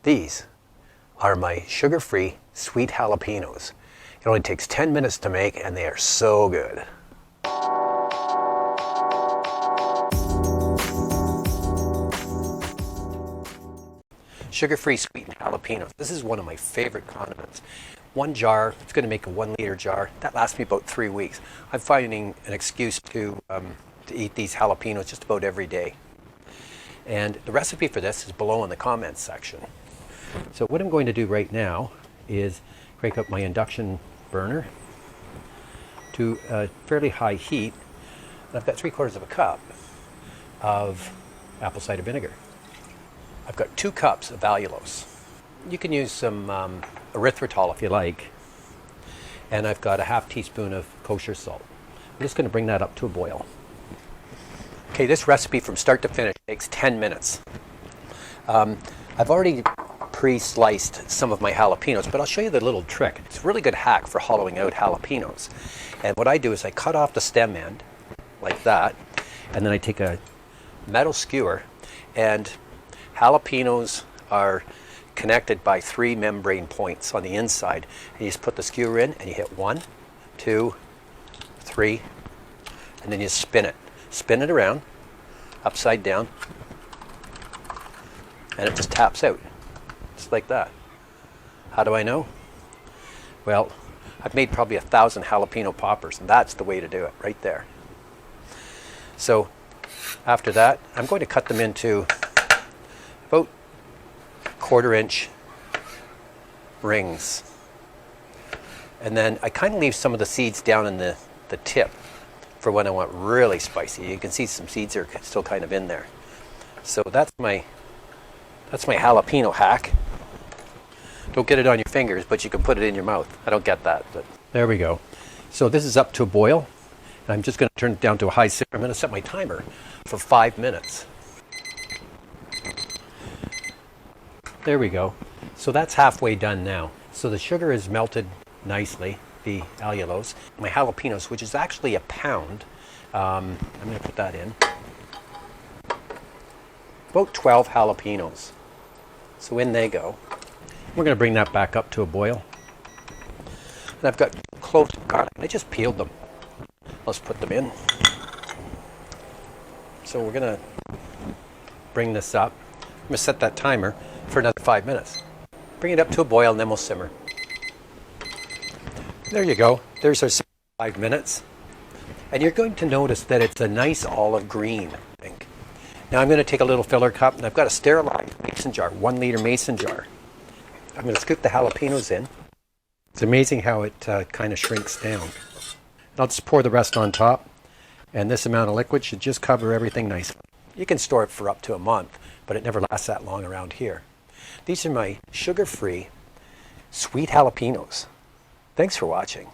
These are my sugar-free sweet jalapenos. It only takes 10 minutes to make and they are so good. Sugar-free sweetened jalapenos. This is one of my favorite condiments. One jar, it's going to make a 1 liter jar. That lasts me about 3 weeks. I'm finding an excuse to eat these jalapenos just about every day. And the recipe for this is below in the comments section. So what I'm going to do right now is crank up my induction burner to a fairly high heat. And I've got 3/4 cup of apple cider vinegar. I've got 2 cups of allulose. You can use some erythritol if you like. And I've got a 1/2 teaspoon of kosher salt. I'm just going to bring that up to a boil. Okay, this recipe from start to finish takes 10 minutes. I've already pre-sliced some of my jalapenos, but I'll show you the little trick. It's a really good hack for hollowing out jalapenos. And what I do is I cut off the stem end like that, and then I take a metal skewer, and jalapenos are connected by 3 membrane points on the inside. And you just put the skewer in and you hit 1, 2, 3, and then you spin it. Spin it around, upside down, and it just taps out. Just like that. How do I know? Well, I've made probably 1,000 jalapeno poppers, and that's the way to do it, right there. So after that, I'm going to cut them into about 1/4 inch rings. And then I kind of leave some of the seeds down in the tip for when I want really spicy. You can see some seeds are still kind of in there. So that's my jalapeno hack. Don't get it on your fingers, but you can put it in your mouth. I don't get that, but there we go. So this is up to a boil. And I'm just going to turn it down to a high simmer. I'm going to set my timer for 5 minutes. There we go. So that's halfway done now. So the sugar is melted nicely, the allulose. My jalapenos, which is actually a pound, I'm going to put that in. About 12 jalapenos. So in they go. We're going to bring that back up to a boil. And I've got cloves of garlic. I just peeled them. Let's put them in. So we're going to bring this up. I'm going to set that timer for another 5 minutes. Bring it up to a boil and then we'll simmer. There you go. There's our 5 minutes. And you're going to notice that it's a nice olive green, I think. Now I'm going to take a little filler cup, and I've got a sterilized mason jar, 1 liter mason jar. I'm going to scoop the jalapenos in. It's amazing how it kind of shrinks down. And I'll just pour the rest on top, and this amount of liquid should just cover everything nicely. You can store it for up to a month, but it never lasts that long around here. These are my sugar-free sweet jalapenos. Thanks for watching.